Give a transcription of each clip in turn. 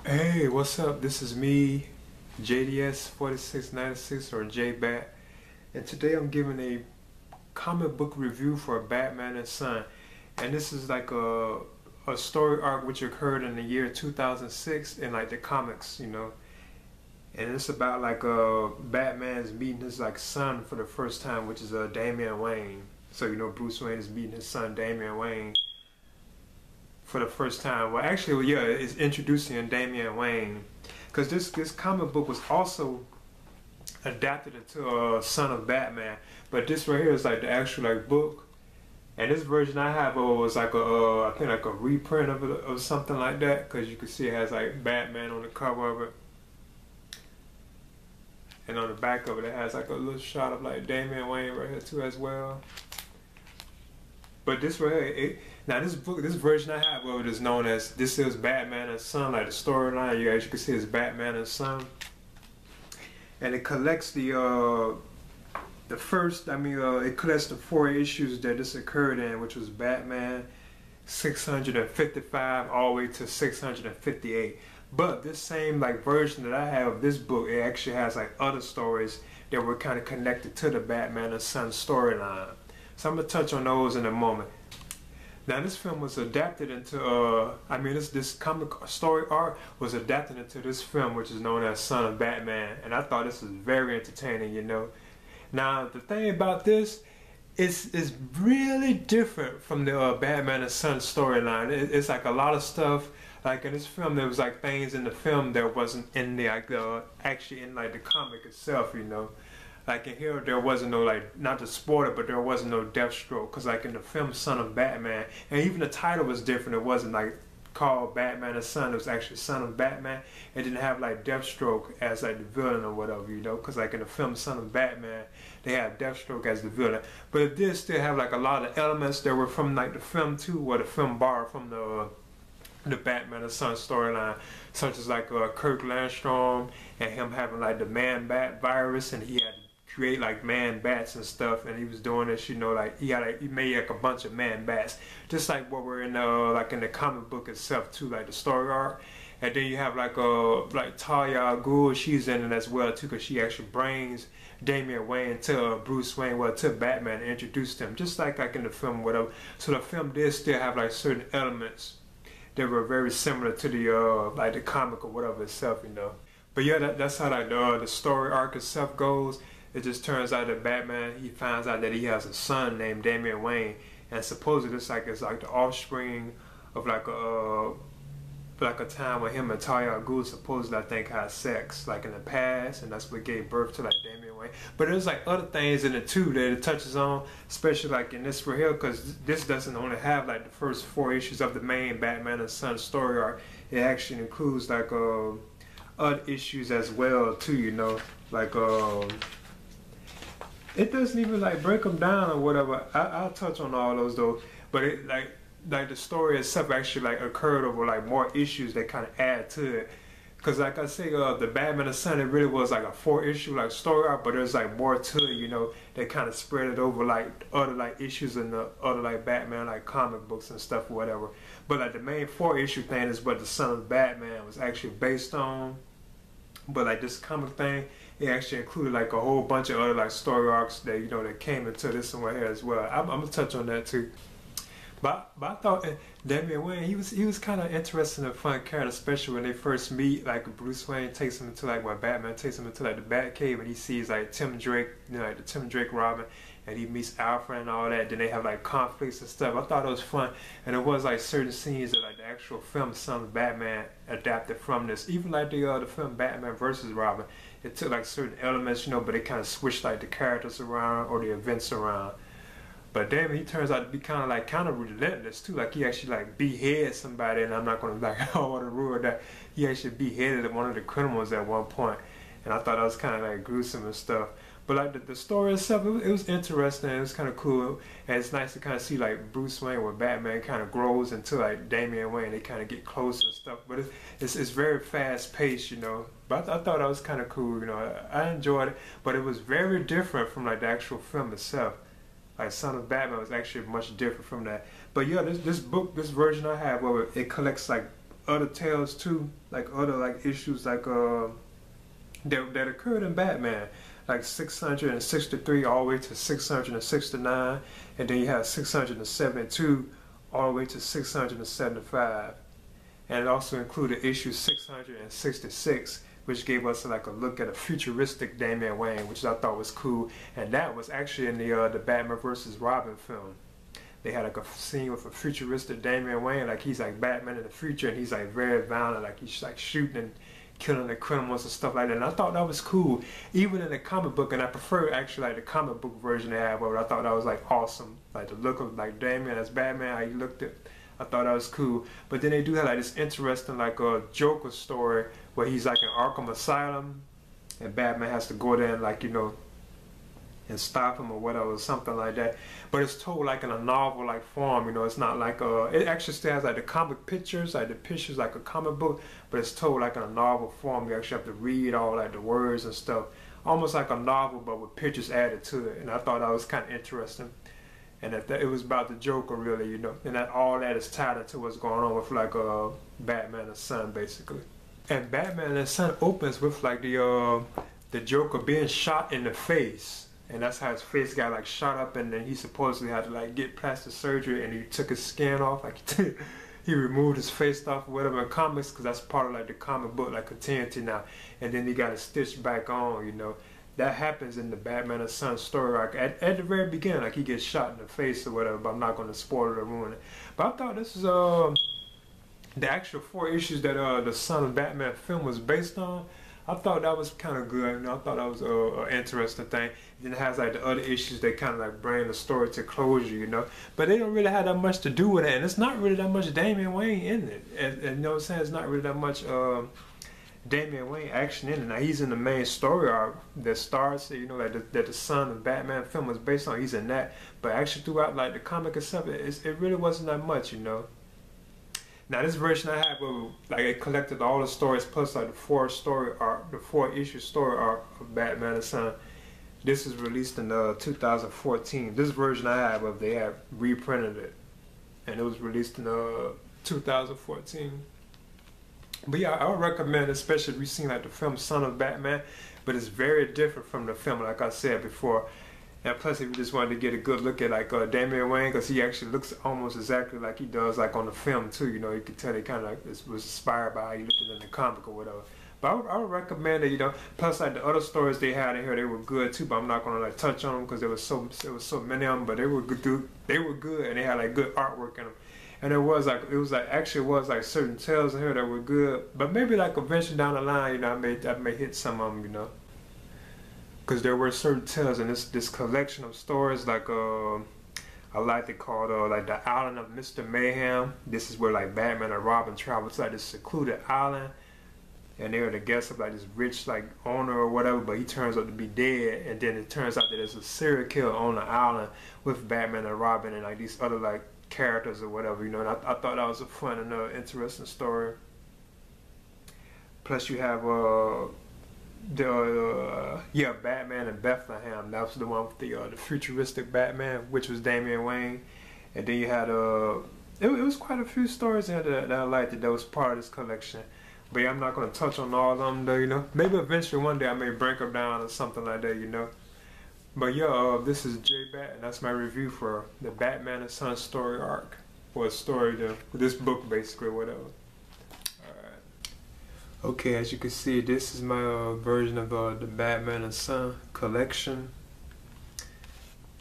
Hey, what's up? This is me, JDS4696 or JBat, and today I'm giving a comic book review for Batman and Son. And this is like a story arc which occurred in the year 2006 in like the comics, you know. And it's about like Batman's meeting his like son for the first time, which is Damian Wayne. So you know Bruce Wayne is meeting his son Damian Wayne for the first time. Well, actually, well, yeah, it's introducing Damian Wayne because this comic book was also adapted into Son of Batman, but this right here is like the actual like book, and this version I have was like I think like a reprint of it or something like that, because you can see it has like Batman on the cover of it, and on the back of it it has like a little shot of like Damian Wayne right here too as well. But this right here, now this book, this version I have of it is known as This Is Batman and Son. Like the storyline, you guys, you can see is Batman and Son, and it collects the first. It collects the four issues that this occurred in, which was Batman 655 all the way to 658. But this same like version that I have of this book, it actually has like other stories that were kind of connected to the Batman and Son storyline. So I'm gonna touch on those in a moment. Now this film was adapted into, this comic story arc was adapted into this film, which is known as Son of Batman, and I thought this was very entertaining, you know. Now the thing about this is really different from the Batman and Son storyline. It's like a lot of stuff, like in this film there was like things in the film that wasn't in the actually in like the comic itself, you know. Like in here, there wasn't no like, not to spoil it, but there wasn't no Deathstroke. Cause like in the film Son of Batman, and even the title was different. It wasn't like called Batman and Son. It was actually Son of Batman. It didn't have like Deathstroke as like the villain or whatever, you know. Cause like in the film Son of Batman, they had Deathstroke as the villain. But it did still have like a lot of elements that were from like the film too, or the film borrowed from the Batman and Son storyline, such as like Kirk Landstrom and him having like the Man-Bat virus, and he had create like man bats and stuff, and he was doing this, you know, like he made like a bunch of man bats, just like what we're in like in the comic book itself too, like the story arc. And then you have like Talia al Ghul, she's in it as well too, because she actually brings Damian Wayne to Bruce Wayne, well, to Batman, and introduced him, just like in the film, whatever. So the film did still have like certain elements that were very similar to the like the comic or whatever itself, you know. But yeah, that's how like the story arc itself goes. It just turns out that Batman, he finds out that he has a son named Damian Wayne, and supposedly it's like the offspring of like a time when him and Talia al Ghul supposedly, I think, had sex like in the past, and that's what gave birth to like Damian Wayne. But there's like other things in it too that it touches on, especially like in this for here, because this doesn't only have like the first four issues of the main Batman and Son story arc. It actually includes like other issues as well too, you know, like it doesn't even like break them down or whatever. I'll touch on all those though, but it like the story itself actually like occurred over like more issues that kind of add to it. Cause like I say, the Batman and Son, it really was like a four issue like story arc, but there's like more to it, you know. They kind of spread it over like other like issues in the other like Batman like comic books and stuff or whatever. But like the main four issue thing is what the Son of Batman was actually based on. But like this comic thing, it actually included like a whole bunch of other like story arcs that, you know, that came into this one here as well. I'm gonna touch on that too. But I thought Damian Wayne, he was kind of interesting and fun character, especially when they first meet. Like Bruce Wayne takes him into like Batman takes him into like the Batcave, and he sees like Tim Drake, you know, like the Tim Drake Robin, and he meets Alfred and all that. Then they have like conflicts and stuff. I thought it was fun, and it was like certain scenes that like the actual film Son of Batman adapted from this. Even like the film Batman versus Robin, it took like certain elements, you know, but it kind of switched like the characters around or the events around. But damn, he turns out to be kind of relentless too. Like he actually like beheaded somebody, and I'm not gonna like I don't want to ruin that. He actually beheaded one of the criminals at one point, and I thought that was kind of like gruesome and stuff. But like the story itself, it was interesting. It was kind of cool, and it's nice to kind of see like Bruce Wayne with Batman kind of grows into like Damian Wayne. They kind of get close and stuff. But it's very fast paced, you know. But I thought that was kind of cool, you know. I enjoyed it, but it was very different from like the actual film itself. Like Son of Batman was actually much different from that. But yeah, this book, this version I have, well, it collects like other tales too, like other like issues like that occurred in Batman, like 663 all the way to 669, and then you have 672 all the way to 675, and it also included issue 666, which gave us like a look at a futuristic Damian Wayne, which I thought was cool, and that was actually in the Batman versus Robin film. They had like a scene with a futuristic Damian Wayne, like he's like Batman in the future, and he's like very violent, like he's like shooting and killing the criminals and stuff like that. And I thought that was cool, even in the comic book. And I prefer actually like the comic book version they have of it. I thought that was like awesome, like the look of like Damian as Batman, how he looked at. I thought that was cool. But then they do have like this interesting like a Joker story where he's like in Arkham Asylum, and Batman has to go there and like, you know, and stop him or whatever, something like that. But it's told like in a novel like form, you know. It's not like it actually still has like the comic pictures, like the pictures like a comic book, but it's told like in a novel form. You actually have to read all like the words and stuff, almost like a novel but with pictures added to it. And I thought that was kind of interesting, and that it was about the Joker really, you know, and that all that is tied into what's going on with like Batman and Son basically. And Batman and Son opens with like the Joker being shot in the face. And that's how his face got like shot up, and then he supposedly had to like get plastic surgery, and he took his skin off, like he removed his face off or whatever in comics, because that's part of like the comic book, like continuity now. And then he got it stitched back on, you know. That happens in the Batman and Son story arc at the very beginning, like he gets shot in the face or whatever. But I'm not going to spoil it or ruin it. But I thought this is the actual 4 issues that the Son of Batman film was based on. I thought that was kind of good. You know, I thought that was an interesting thing. Then it has like the other issues that kind of like bring the story to closure, you know. But they don't really have that much to do with it, and it's not really that much Damian Wayne in it. And you know what I'm saying? It's not really that much Damian Wayne action in it. Now he's in the main story arc that starts, you know, like that the Son of Batman film was based on. He's in that, but actually throughout like the comic itself, it really wasn't that much, you know. Now this version I have, like it collected all the stories plus like the 4 issue story arc of Batman and Son. This is released in 2014. This version I have of, they have reprinted it, and it was released in 2014. But yeah, I would recommend, especially if you've seen like the film Son of Batman, but it's very different from the film, like I said before. And plus, if you just wanted to get a good look at like Damian Wayne, because he actually looks almost exactly like he does like on the film too. You know, you could tell he kind of like was inspired by how he looked in the comic or whatever. But I would recommend it, you know. Plus, like the other stories they had in here, they were good too. But I'm not gonna like touch on them because there was so many of them. But they were good. They were good, and they had like good artwork in them. And it was like certain tales in here that were good. But maybe like eventually down the line, you know, I may hit some of them, you know. Because there were certain tales in this collection of stories, like I like to call like the Island of Mr. Mayhem. This is where like Batman and Robin travel to like this secluded island, and they're the guests of like this rich like owner or whatever, but he turns out to be dead, and then it turns out that there's a serial killer on the island with Batman and Robin and like these other like characters or whatever, you know. And I thought that was a fun and interesting story. Plus you have Batman in Bethlehem. That was the one with the futuristic Batman, which was Damian Wayne. And then you had it was quite a few stories in there that I liked that was part of this collection. But yeah, I'm not going to touch on all of them though, you know. Maybe eventually one day I may break them down or something like that, you know. But yeah, this is J-Bat, and that's my review for the Batman and Son story arc, or a story this book basically, whatever. Okay, as you can see, this is my version of the Batman and Son collection.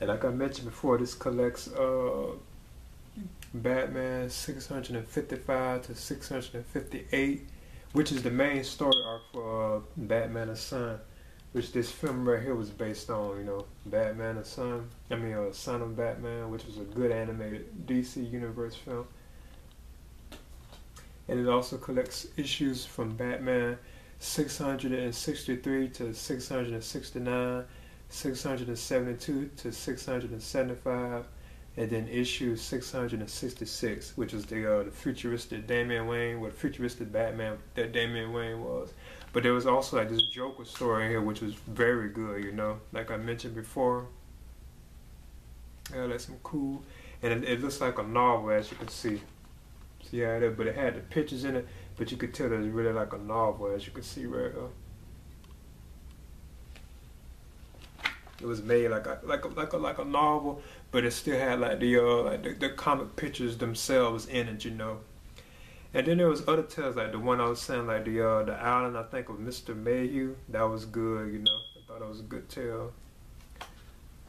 And like I mentioned before, this collects Batman 655 to 658, which is the main story arc for Batman and Son, which this film right here was based on, you know, Batman and Son. Son of Batman, which was a good animated DC Universe film. And it also collects issues from Batman 663 to 669, 672 to 675, and then issue 666, which is the futuristic Damian Wayne, what futuristic Batman that Damian Wayne was. But there was also like this Joker story in here, which was very good, you know, like I mentioned before. Yeah, that's some cool, and it looks like a novel, as you can see. See how it is, but it had the pictures in it, but you could tell that it's really like a novel, as you can see right here. It was made like a novel, but it still had like the comic pictures themselves in it, you know. And then there was other tales like the one I was saying, like the island, I think, of Mr. Mayhew. That was good, you know. I thought it was a good tale.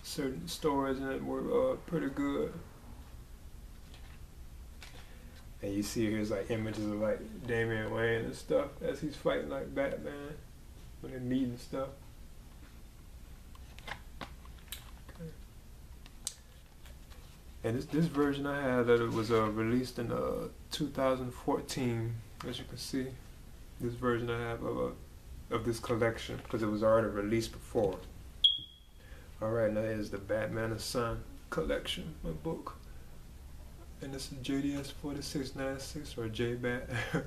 Certain stories in it were pretty good. And you see here's like images of like Damian Wayne and stuff as he's fighting like Batman when they're meeting and stuff. Okay. And this version I had that it was released in 2014, as you can see. This version I have of this collection because it was already released before. Alright, now here's the Batman and Son collection, my book. And this is JDS 4696 or JBat.